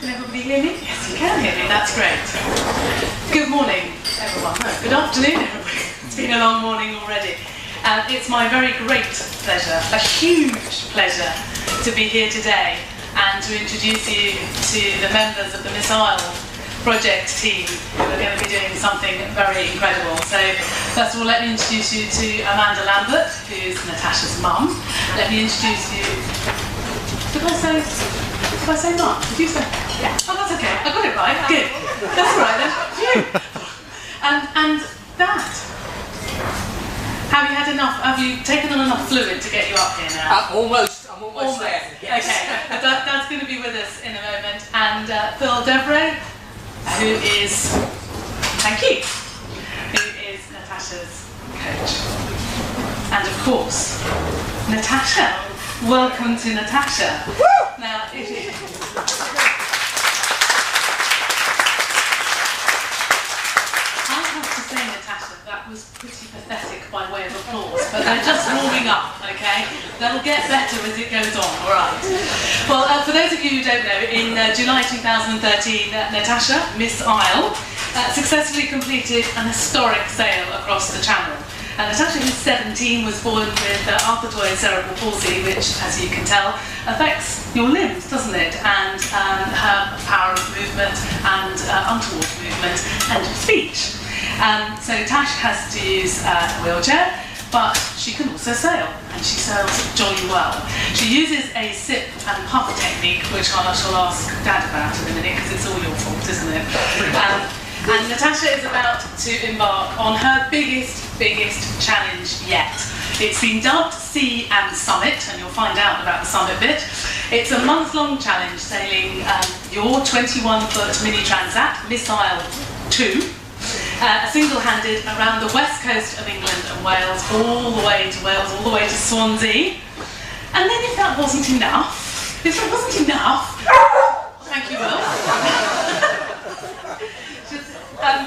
Can everybody hear me? Yes, you can hear me. That's great. Good morning, everyone. No, good afternoon, everybody. It's been a long morning already. It's my very great pleasure, a huge pleasure, to be here today and to introduce you to the members of the Missile project team who are going to be doing something very incredible. So, first of all, let me introduce you to Amanda Lambert, who's Natasha's mum. Let me introduce you. Did I say mum? Did you say? Yeah. Oh, that's okay. I got it right. Good. That's all right then. Phew. And Dad. Have you had enough? Have you taken on enough fluid to get you up here now? I'm almost there. Yes. Okay. Dad's going to be with us in a moment. And Phil Devray, who is, thank you, who is Natasha's coach. And of course, Natasha. Welcome to Natasha. Woo! Now, if you... I have to say, Natasha, that was pretty pathetic by way of applause, but they're just warming up, okay? That'll get better as it goes on, all right? Well, for those of you who don't know, in July 2013, Natasha, Miss Isle, successfully completed an historic sail across the Channel. Natasha, who's 17, was born with arthroid cerebral palsy, which, as you can tell, affects your limbs, doesn't it? And her power of movement and untoward movement and speech. So Tash has to use a wheelchair, but she can also sail, and she sails jolly well. She uses a sip and puff technique, which I shall ask Dad about in a minute, because it's all your fault, isn't it? And Natasha is about to embark on her biggest challenge yet. It's been dubbed Sea and Summit, and you'll find out about the summit bit. It's a month-long challenge sailing your 21-foot mini transat, Missile 2, single-handed around the west coast of England and Wales, all the way to Wales, all the way to Swansea. And then if that wasn't enough, thank you, Will.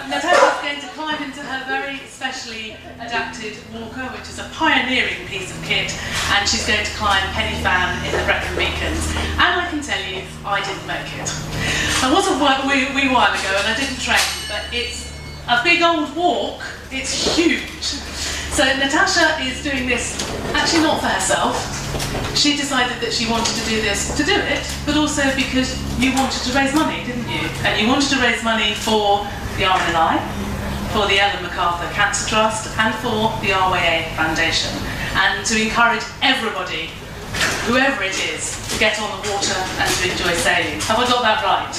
Natasha's going to climb into her very specially adapted walker, which is a pioneering piece of kit, and she's going to climb Penny Fan in the Brecon Beacons. And I can tell you, I didn't make it. I was a wee while ago and I didn't train, but it's a big old walk, it's huge. So Natasha is doing this, actually not for herself. She decided that she wanted to do this to do it, but also because you wanted to raise money, didn't you? And you wanted to raise money for the RNLI, for the Ellen MacArthur Cancer Trust, and for the RYA Foundation, and to encourage everybody, whoever it is, to get on the water and to enjoy sailing. Have I got that right?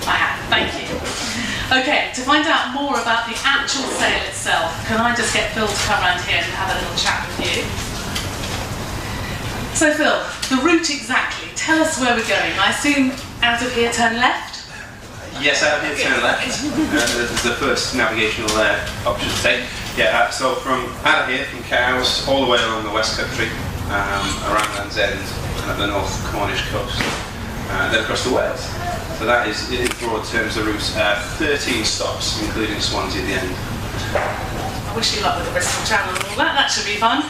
I have, thank you. Okay, to find out more about the actual sail itself, can I just get Phil to come around here and have a little chat with you? So Phil, the route exactly, tell us where we're going. I assume out of here turn left? Yes, out of here turn left. This is the first navigational option to take. Yeah, so from out of here, from Cowes, all the way along the West Country, around Land's End, and up the North Cornish coast, then across to Wales. So that is, in broad terms, the route. 13 stops, including Swansea at the end. I wish you luck with the Bristol Channel and all that. That should be fun.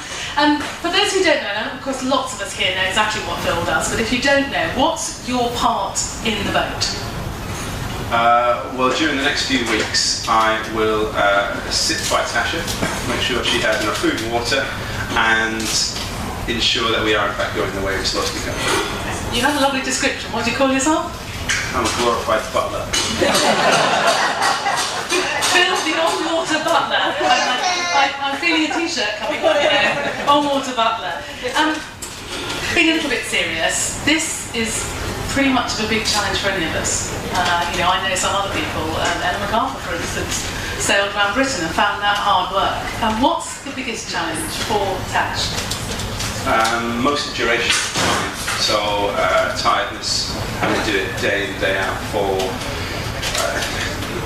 For those who don't know, and of course lots of us here know exactly what Phil does, but if you don't know, what's your part in the boat? Well, during the next few weeks, I will sit by Tasha, make sure she has enough food and water, and ensure that we are in fact going the way we're supposed to be going. You have a lovely description. What do you call yourself? I'm a glorified butler. Phil, the on-water butler. I'm feeling a t-shirt coming up there. On-water butler. Being a little bit serious, this is pretty much of a big challenge for any of us. You know, I know some other people, Ellen MacArthur, for instance, sailed around Britain and found that hard work. What's the biggest challenge for Tash? Most of duration. So tiredness, having to do it day in, day out for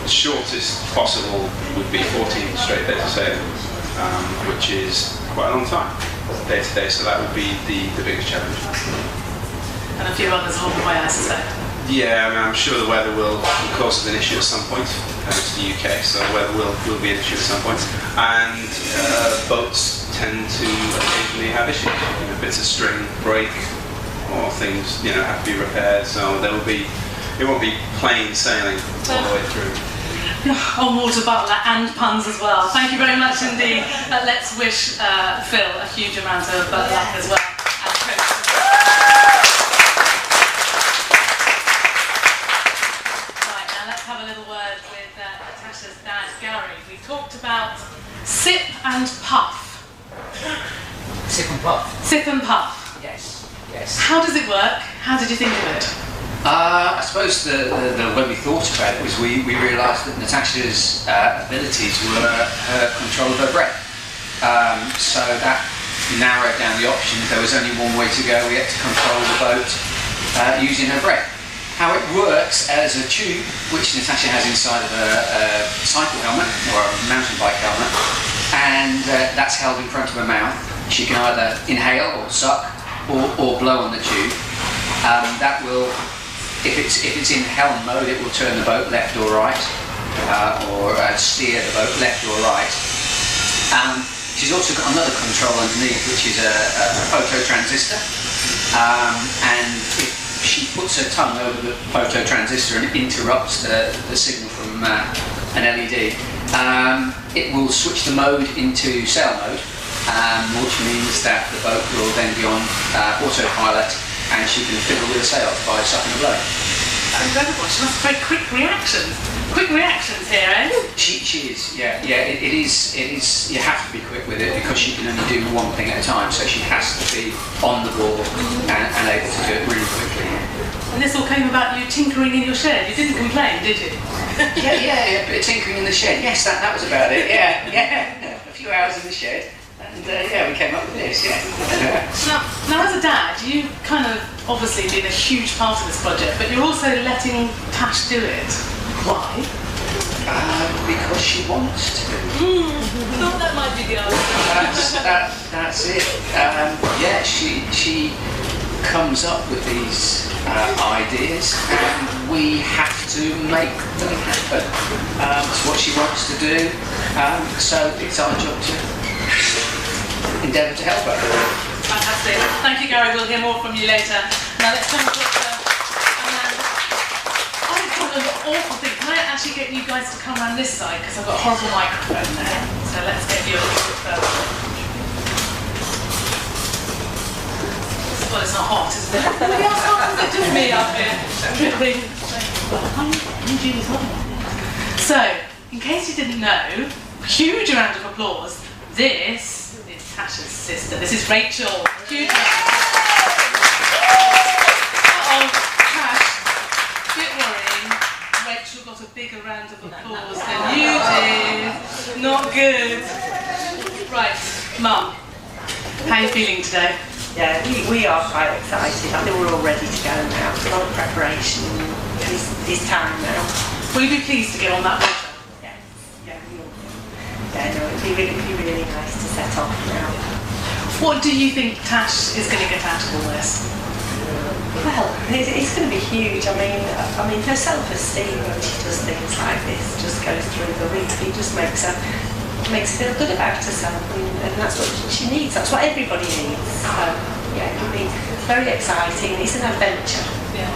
shortest possible would be 14 straight days of sailing, which is quite a long time, day to day, so that would be the biggest challenge. And a few others along the way, I suspect. Yeah, I mean, I'm sure the weather will, of course, be an issue at some point. It's the UK, so the weather will be an issue at some point. And boats tend to occasionally have issues. You know, bits of string break, or things, you know, have to be repaired. So there will be It won't be plain sailing all the way through. On water butler and puns as well. Thank you very much indeed. Let's wish Phil a huge amount of luck as well. And coach as well. Right, now let's have a little word with Natasha's dad, Gary. We talked about sip and puff. Sip and puff. Sip and puff. Yes, yes. How does it work? How did you think of it? I suppose when we thought about it was we realised that Natasha's abilities were her control of her breath. So that narrowed down the options. There was only one way to go. We had to control the boat using her breath. How it works as a tube, which Natasha has inside of a cycle helmet or a mountain bike helmet, and that's held in front of her mouth. She can either inhale or suck or blow on the tube. That will, if it's in helm mode, it will turn the boat left or right, or steer the boat left or right. She's also got another control underneath, which is a photo transistor, and if she puts her tongue over the photo transistor and interrupts the signal from an LED, it will switch the mode into sail mode, which means that the boat will then be on autopilot, and she can fiddle with the sails by sucking a blow. Incredible. She must have very quick reactions. Quick reactions here, eh? She is, yeah. It is. You have to be quick with it because she can only do one thing at a time. So she has to be on the ball and able to do it really quickly. And this all came about you tinkering in your shed. You didn't complain, did you? yeah. A bit of tinkering in the shed. Yes, that was about it. Yeah. A few hours in the shed. And we came up with this, yeah. Now, as a dad, you kind of obviously been a huge part of this project, but you're also letting Tash do it. Why? Because she wants to. Thought that might be the answer. That's it. She comes up with these ideas, and we have to make them happen. It's what she wants to do, so it's our job to endeavour to help her. Fantastic. Thank you, Gary. We'll hear more from you later. Now let's turn to Amanda. I've got an awful thing. Can I actually get you guys to come around this side? Because I've got a horrible microphone there. So let's get you a little bit further. Well, it's not hot, is it? Nobody else hot, is it? Just me up here. Dripping. So, in case you didn't know, huge round of applause. This is Tasha's sister. This is Rachel. Huge round. Tash, bit worrying. Rachel got a bigger round of applause than you did. Not good. Right, Mum, how are you feeling today? Yeah, we are quite excited. I think we're all ready to go now. A lot of preparation this time now. Will you be pleased to get on that water? Yeah, we will. Yeah, no, it'd be really nice to set off now. What do you think Tash is going to get out of all this? Well, it's going to be huge. I mean, her self-esteem when she does things like this just goes through the roof. It just makes her feel good about herself, and that's what she needs. That's what everybody needs. So, yeah, it'll be very exciting. It's an adventure. Yeah.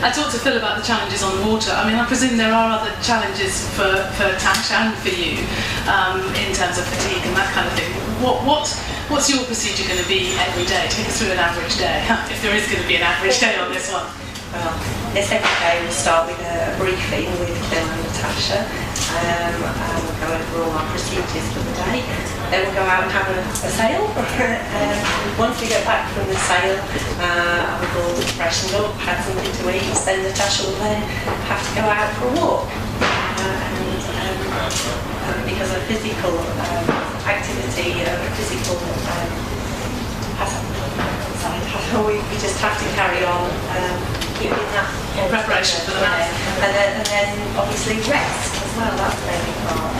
I talked to Phil about the challenges on the water. I mean, I presume there are other challenges for Tash and for you in terms of fatigue and that kind of thing. What's your procedure going to be every day? Take us through an average day, if there is going to be an average day on this one. Well, this every day we'll start with a briefing with Phil and Natasha, and we'll go over all our procedures for the day. Then we'll go out and have a sail. Once we get back from the sail, we've all freshened up, had something to eat, then Natasha will then have to go out for a walk. Because of physical activity, physical we just have to carry on keeping that in preparation for the marathon. And then obviously rest as well. That's very important.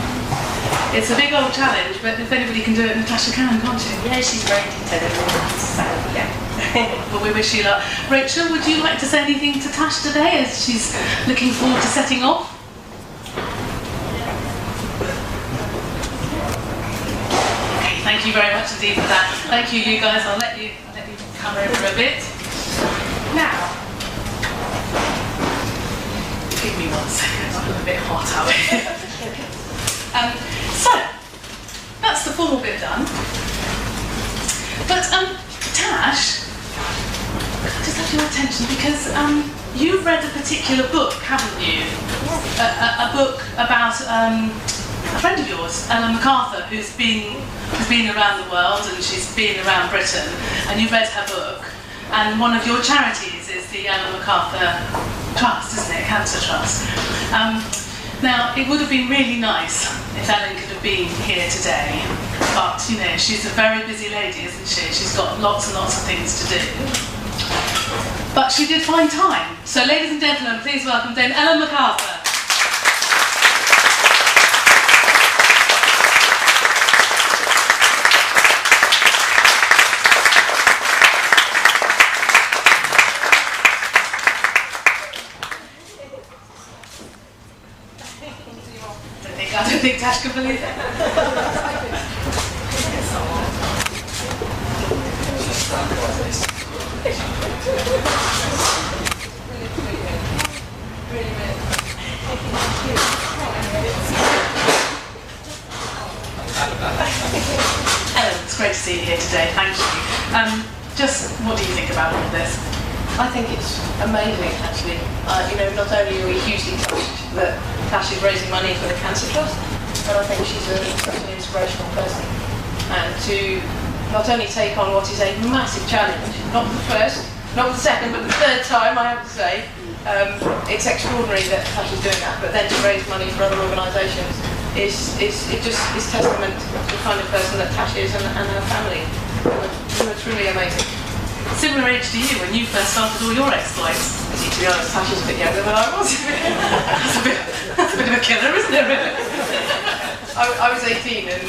It's a big old challenge, but if anybody can do it, Natasha can, can't she? Yeah, she's very determined. So yeah. Well, we wish you luck. Rachel, would you like to say anything to Tash today as she's looking forward to setting off? Okay, thank you very much indeed for that. Thank you, you guys. I'll let you come over a bit. Now, Give me 1 second, I'm a bit hot out here. So, that's the formal bit done. But, Tash, I just have your attention because you've read a particular book, haven't you? A book about a friend of yours, Ellen MacArthur, who's been around the world and she's been around Britain, and you read her book. And one of your charities is the Ellen MacArthur Trust, isn't it? Cancer Trust. Now, it would have been really nice if Ellen could have been here today, but you know, she's a very busy lady, isn't she? She's got lots and lots of things to do. But she did find time. So, ladies and gentlemen, please welcome Dame Ellen MacArthur. I don't think Tash can believe it. Ellen, it's great to see you here today. Thank you. Just what do you think about all of this? I think it's amazing, actually. You know, not only are we hugely touched that Tash is raising money for the Cancer Trust, but I think she's such an inspirational person. And to not only take on what is a massive challenge, not the first, not the second, but the third time, I have to say, it's extraordinary that Tash is doing that, but then to raise money for other organisations is testament to the kind of person that Tash is and her family. It's really amazing. Similar age to you when you first started all your exploits. To be honest, Tash is a bit younger than I was. That's a bit of a killer, isn't it, really? I was 18 and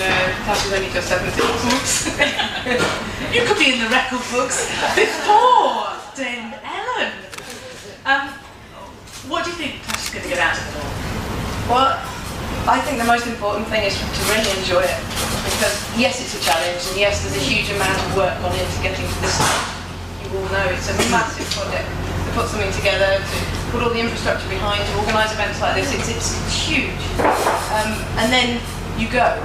Tash was only just 17. Oops. You could be in the record books before Dame Ellen. What do you think Tash is going to get out of it all? Well, I think the most important thing is to really enjoy it. Because yes, it's a challenge, and yes, there's a huge amount of work gone into getting to this stage. You all know it's a massive project to put something together, to put all the infrastructure behind, to organise events like this. It's huge. And then you go,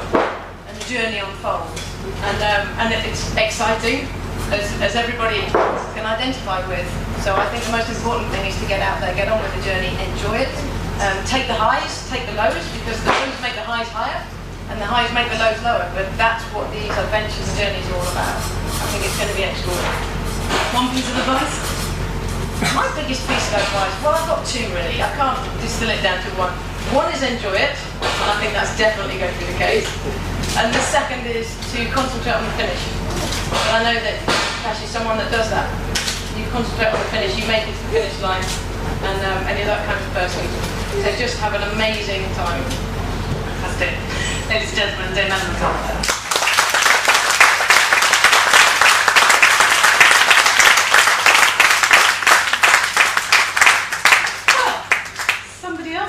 and the journey unfolds. And it's exciting, as everybody can identify with. So I think the most important thing is to get out there, get on with the journey, enjoy it. Take the highs, take the lows, because the lows make the highs higher, and the highs make the lows lower. But that's what these adventures and journeys are all about. I think it's going to be extraordinary. One piece of advice? My biggest piece of advice, well, I've got two really. I can't distill it down to one. One is enjoy it, and I think that's definitely going to be the case. And the second is to concentrate on the finish. But I know that Tash is someone that does that. You concentrate on the finish, you make it to the finish line, and you're that kind of person. So just have an amazing time. Fantastic. Ladies and gentlemen, Dame Ellen MacArthur.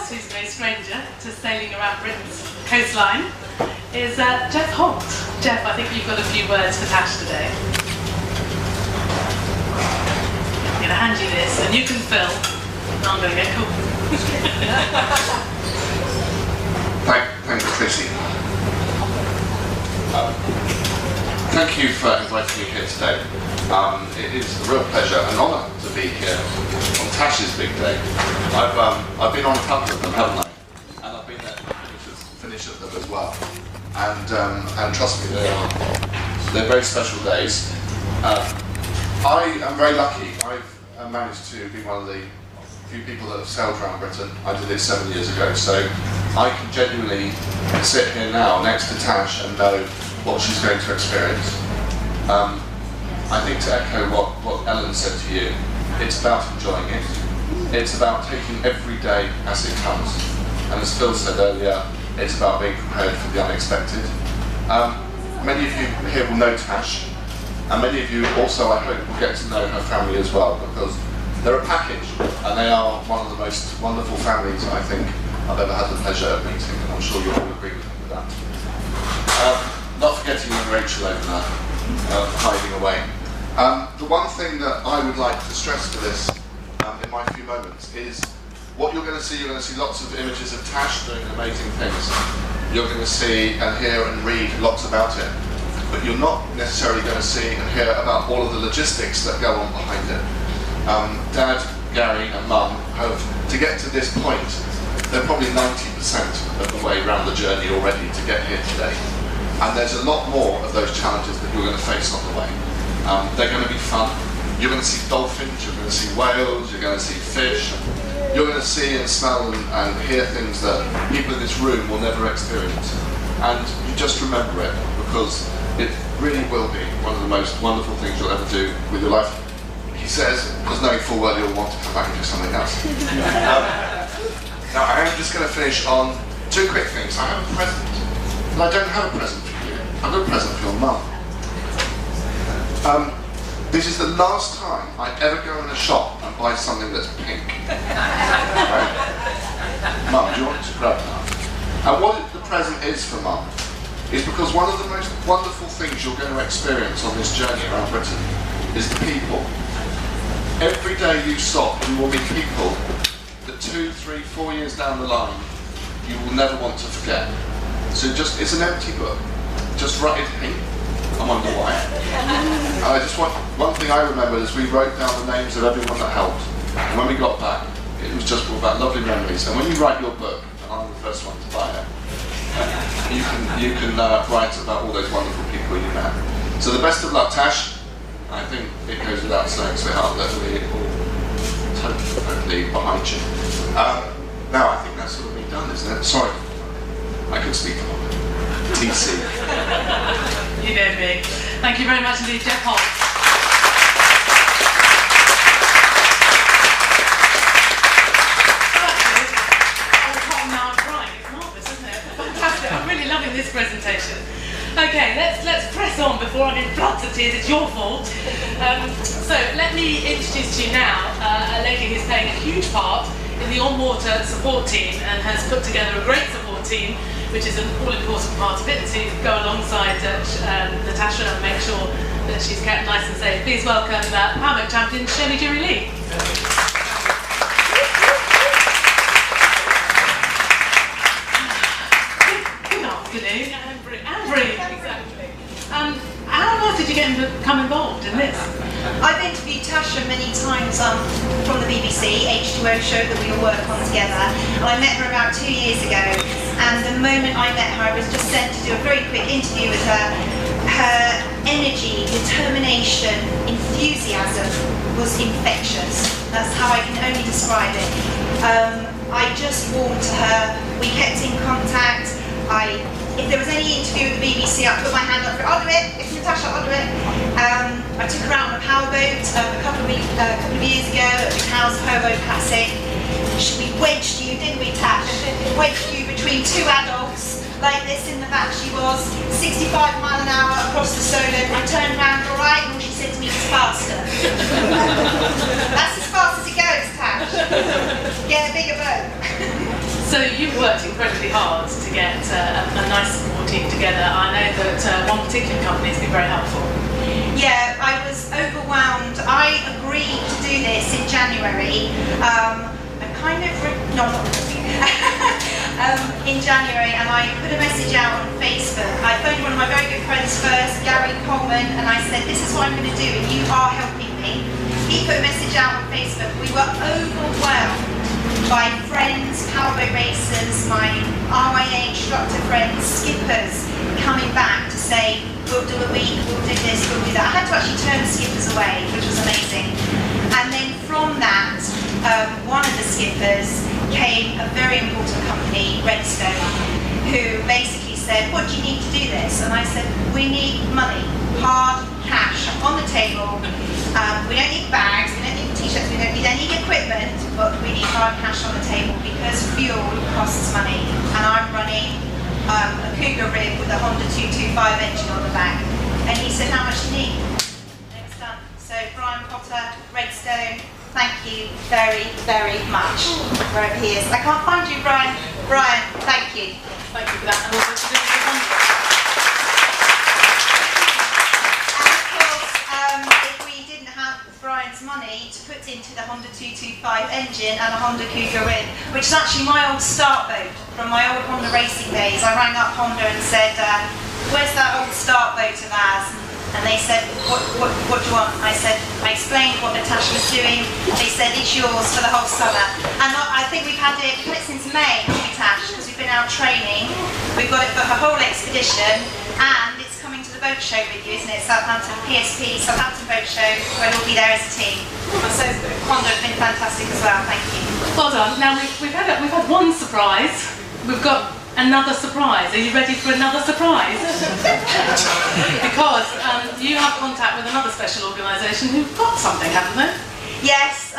Who's no stranger to sailing around Britain's coastline is Jeff Holt. Jeff, I think you've got a few words for Tash today. I'm going to hand you this and you can fill. I'm going to get cool. Thank you, Tracy. Thank you for inviting me here today. It is a real pleasure and honour to be here on Tash's big day. I've been on a couple of them, haven't I? And I've been there to finish at them as well. And trust me, they're very special days. I am very lucky. I've managed to be one of the few people that have sailed around Britain. I did it 7 years ago, so I can genuinely sit here now next to Tash and know what she's going to experience. I think to echo what Ellen said to you, it's about enjoying it. It's about taking every day as it comes. And as Phil said earlier, it's about being prepared for the unexpected. Many of you here will know Tash, and many of you also, I hope, will get to know her family as well, because they're a package, and they are one of the most wonderful families I think I've ever had the pleasure of meeting, and I'm sure you'll all agree with me with that. Not forgetting Rachel over there, hiding away. The one thing that I would like to stress to this in my few moments is what you're going to see lots of images of Tash doing amazing things. You're going to see and hear and read lots about it. But you're not necessarily going to see and hear about all of the logistics that go on behind it. Dad, Gary and Mum have, to get to this point, they're probably 90% of the way around the journey already to get here today. And there's a lot more of those challenges that you're going to face on the way. They're going to be fun. You're going to see dolphins, you're going to see whales, you're going to see fish. You're going to see and smell and hear things that people in this room will never experience. And you just remember it, because it really will be one of the most wonderful things you'll ever do with your life. He says, because knowing full well you'll want to come back and do something else. Now I am just going to finish on two quick things. I have a present, and I don't have a present for you. I've got a present for your mum. This is the last time I ever go in a shop and buy something that's pink. Right? Mum, do you want to grab that? And what the present is for Mum is because one of the most wonderful things you're going to experience on this journey around Britain is the people. Every day you stop, you will meet people that 2, 3, 4 years down the line you will never want to forget. So just, it's an empty book. Just write it pink. I wonder why. And I just want, one thing I remember is we wrote down the names of everyone that helped. And when we got back, it was just all about lovely memories. And when you write your book, and I'm the first one to buy it, you can write about all those wonderful people you met. So the best of luck, Tash. I think it goes without saying, sweetheart, that we're all totally behind you. Now I think that's sort of me done, isn't it? Sorry, I could speak for longer. TC. You know me. Thank you very much indeed, Jeff Holt. I'm really loving this presentation. Okay, let's press on before I'm in floods of tears. It's your fault. So let me introduce to you now a lady who's playing a huge part in the on-water support team and has put together a great support team, which is an all-important part of it, to go alongside Natasha and make sure that she's kept nice and safe. Please welcome Powerboat champion Shirley Jury Lee. Exactly. How on earth did you become involved in this? I've interviewed Tasha many times from the BBC H2O show that we all work on together, and I met her about 2 years ago, and the moment I met her I was just sent to do a very quick interview with her. Her energy, determination, enthusiasm was infectious. That's how I can only describe it. I just warmed to her, we kept in contact. If there was any interview with the BBC, I put my hand up for it. I'll do it. It's Natasha, I'll do it. I took her out on a powerboat a couple of years ago at the Cowes Powerboat Classic. We wedged you, didn't we, Tash? Wedged you between two adults, like this in the back she was, 65 miles an hour across the Solent. I turned around, all right, and she said to me, it's faster. That's as fast as it goes, Tash. Get a bigger boat. So you've worked incredibly hard to get a nice support team together. I know that one particular company has been very helpful. Yeah, I was overwhelmed. I agreed to do this in January. In January, and I put a message out on Facebook. I phoned one of my very good friends first, Gary Coleman, and I said, this is what I'm going to do, and you are helping me. He put a message out on Facebook. We were overwhelmed by friends, powerboat racers, my RIA instructor friends, skippers coming back to say, we'll do a week, we'll do this, we'll do that. I had to actually turn the skippers away, which was amazing. And then from that, one of the skippers came a very important company, Redstone, who basically said, what do you need to do this? And I said, we need money, hard cash on the table. We don't need bags, we don't need t-shirts, we don't need any equipment, but we need hard cash on the table because fuel costs money. And I'm running a Cougar rig with a Honda 225 engine on the back. And he said, how much do you need? And it was done. So Brian Potter, Redstone, thank you very, very much. Wherever he is. I can't find you, Brian. Brian, thank you. Thank you for that. And also to do with the Honda. And of course, if we didn't have Brian's raise money to put into the Honda 225 engine and a Honda Cougar in, which is actually my old start boat from my old Honda racing days. I rang up Honda and said, where's that old start boat of ours? And they said, what do you want? I explained what Natasha was doing. They said, it's yours for the whole summer. And I think we've had it since May, Natasha, because we've been out training. We've got it for her whole expedition, and it's coming to the boat show with you, isn't it? Southampton, PSP, Southampton Boat Show, where we'll be there as a team. So Honda have been fantastic as well, thank you. Well done. Now we've had one surprise. We've got another surprise. Are you ready for another surprise? Because you have contact with another special organisation who've got something, haven't they? Yes,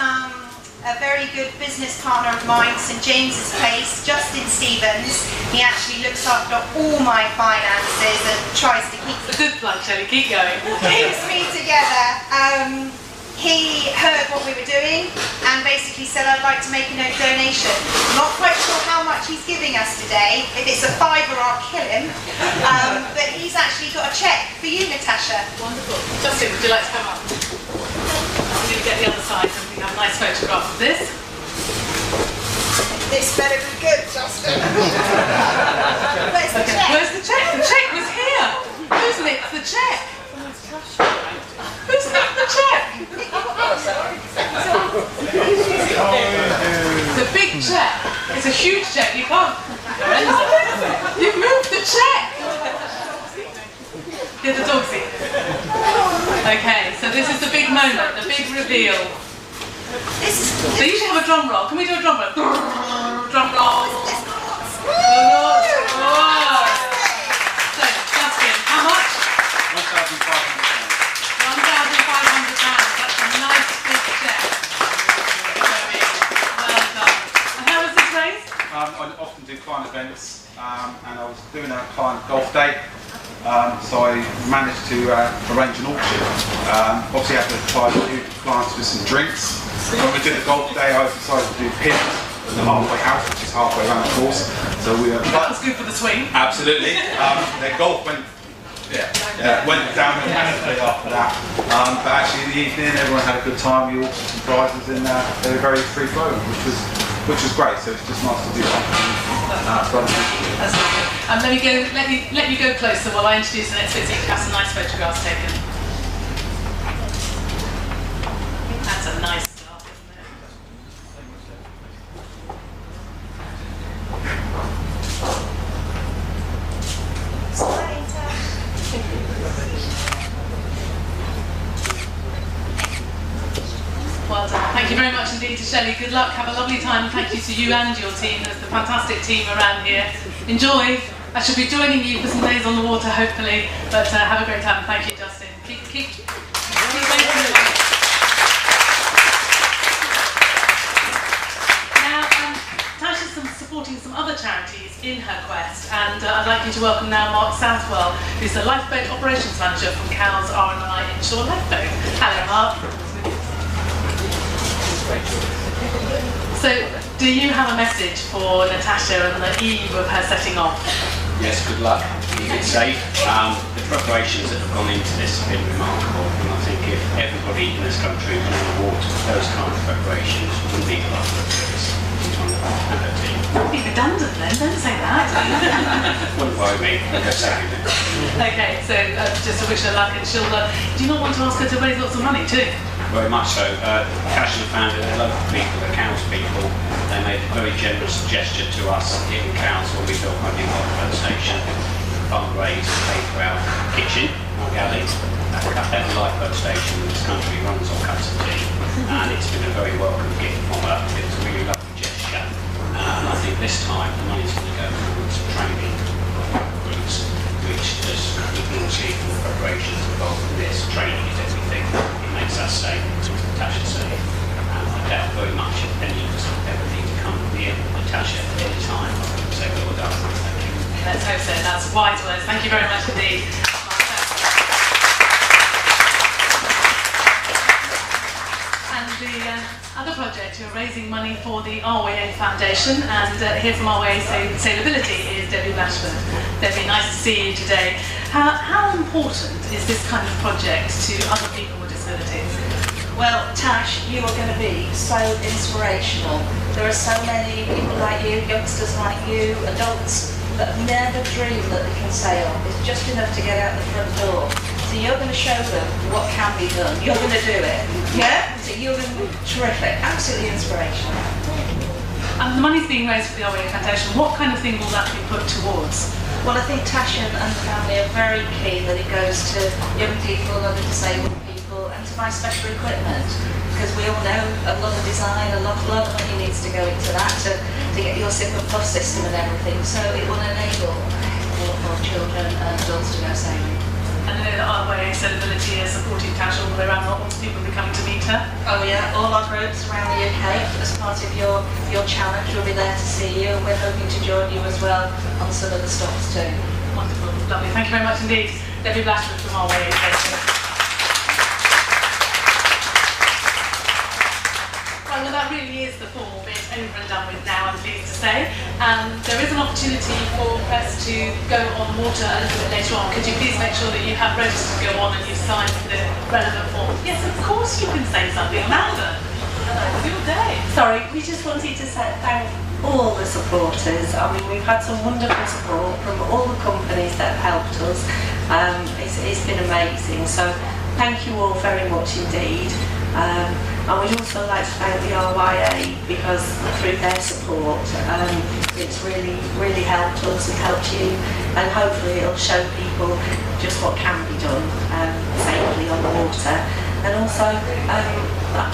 a very good business partner of mine, St James's Place, Justin Stevens. He actually looks after all my finances and tries to keep... It's a good plug, Shelley. Keep going. Keeps me together. He heard what we were doing and basically said, I'd like to make a donation. Not quite sure how much he's giving us today. If it's a fiver, I'll kill him. But he's actually got a cheque for you, Natasha. Wonderful. Justin, would you like to come up? I'm going to get the other side and we have a nice photograph of this. This better be good, Justin. Where's the cheque? Where's the cheque? The cheque was here. Who's nicked the cheque? Who's nicked the cheque? It's a big cheque. It's a huge cheque. You can't. You've moved the cheque. Get the dog seat. Okay, so this is the big moment, the big reveal. So you should have a drum roll. Can we do a drum roll? Drum roll. So, Justin, how much? £1,500. £1,500. That's a nice big cheque. Well done. And how was this raised? I often do client events, and I was doing a client golf day. So I managed to arrange an auction. Obviously I had to provide new clients with some drinks. When we did the golf day, I decided to do pins at the halfway house, which is halfway around the course. So we That was good for the swing. absolutely. Their golf went downhill massively after that. But actually in the evening everyone had a good time. We auctioned some prizes and they were very free flowing, which was great. So it's just nice to do something. That's lovely. Let you go closer while I introduce the next bit so you can have some nice photographs taken. That's a nice start, isn't it? Well done. Thank you very much indeed to Shelley. Good luck. Have a lovely time. Thank you to you and your team. There's the fantastic team around here. Enjoy. I shall be joining you for some days on the water, hopefully. But have a great time. Thank you, Justin. Keep waiting. Now, Tasha's supporting some other charities in her quest, and I'd like you to welcome now Mark Southwell, who's the Lifeboat Operations Manager from Cowes R&I Inshore Lifeboat. Hello, Mark. So, do you have a message for Natasha on the eve of her setting off? Yes, good luck. Keep it safe. The preparations that have gone into this have been remarkable, and I think if everybody in this country was on the water with those kind of preparations, we wouldn't need a lot of this. And her team. Don't be redundant then, don't say that. Wouldn't worry me, I'll go second. Okay, so just to wish her luck, and she'll. Do you not want to ask her to raise lots of money too? Very much so. Cash and founded the local people, the Cowes people. They made a very generous gesture to us here in Cowes when we built our new lifeboat station. Fundraised and paid for our kitchen, our galley. Every lifeboat station in this country runs on cups of tea, and it's been a very welcome gift from her. It was a really lovely gesture, and I think this time the money's going to go towards training groups, which, as you can all see from the preparations involved in this, training is everything. It makes us safe, Natasha safe, and I doubt very much if any of us ever need to come near Natasha at any time. So well done. Thank you. Let's hope so. That's wise words. Thank you very much indeed. And the other project, you're raising money for the RYA Foundation, and here from RYA Sailability is Debbie Bashford. Debbie, nice to see you today. How important is this kind of project to other people with disabilities? Well, Tash, you are going to be so inspirational. There are so many people like you, youngsters like you, adults that have never dreamed that they can sail. It's just enough to get out the front door. So you're going to show them what can be done. You're going to do it. Yeah? So you're going to be terrific. Absolutely inspirational. And the money's being raised for the RYA Foundation. What kind of thing will that be put towards? Well, I think Tash and the family are very keen that it goes to young people, other disabled people, and to buy special equipment, because we all know a lot of design, a lot of money needs to go into that to get your Super Plus system and everything. So it will enable for children and adults to go sailing. And I know that RYA Sailability is supporting Tash all the way around. Lots of people will be coming to meet her. Oh yeah, all our groups around the UK as part of your challenge will be there to see you, and we're hoping to join you as well on some of the stops too. Wonderful, lovely. Thank you very much indeed. Debbie Blashford from RYA. Well, that really is the formal bit over and done with now, I'm pleased to say. There is an opportunity for press to go on water a little bit later on. Could you please make sure that you have registered to go on and you've signed the relevant form? Yes, of course you can say something. Amanda, it's your day. Sorry, we just wanted to thank all the supporters. I mean, we've had some wonderful support from all the companies that have helped us. It's been amazing. So thank you all very much indeed. And we'd also like to thank the RYA, because through their support it's really helped us and helped you, and hopefully it'll show people just what can be done safely on the water. And also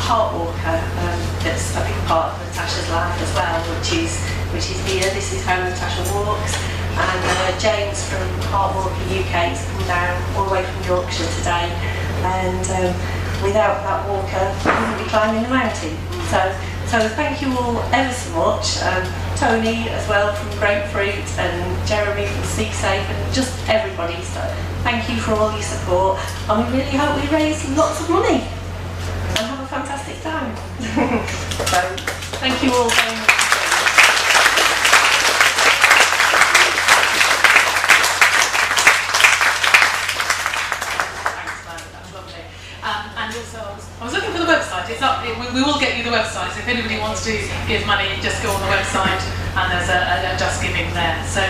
Heart Walker, that's a big part of Natasha's life as well, which is here. This is how Natasha walks. And James from Heart Walker UK has come down all the way from Yorkshire today, and without that walker, we wouldn't be climbing the mountain. So thank you all ever so much. Tony as well from Grapefruit, and Jeremy from Sea Safe, and just everybody. So thank you for all your support, and we really hope we raise lots of money and have a fantastic time. So thank you all very much. I was looking for the website. It's up. We will get you the website. So if anybody wants to give money, just go on the website, and there's a Just Giving there. So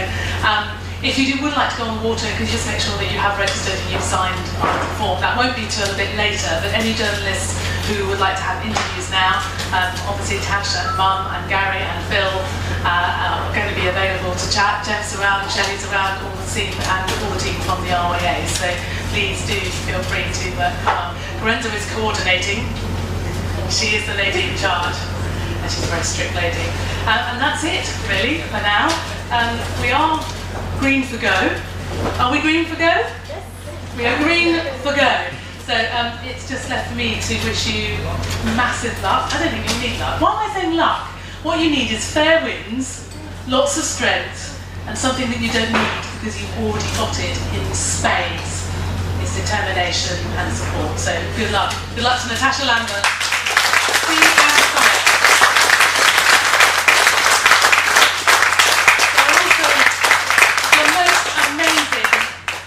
if you would like to go on the water, could you just make sure that you have registered and you've signed the form? That won't be till a bit later, but any journalists who would like to have interviews now, obviously Tash and Mum and Gary and Phil are going to be available to chat. Jeff's around, Shelley's around, all the team and all the team from the RYA. So please do feel free to come. Lorenzo is coordinating. She is the lady in charge, and she's a very strict lady. And that's it, really, for now. We are green for go. Are we green for go? Yes. We are green for go. So it's just left for me to wish you massive luck. I don't think you need luck. Why am I saying luck? What you need is fair winds, lots of strength, and something that you don't need because you've already got it in spades. It's determination and support. So good luck. Good luck to Natasha Lambert. See you down the side. Also, the most amazing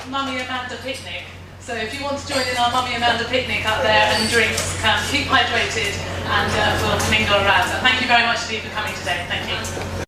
Mummy Amanda picnic. So if you want to join in our Mummy Amanda picnic up there and drinks, keep hydrated, and we'll mingle around. So thank you very much indeed for coming today. Thank you.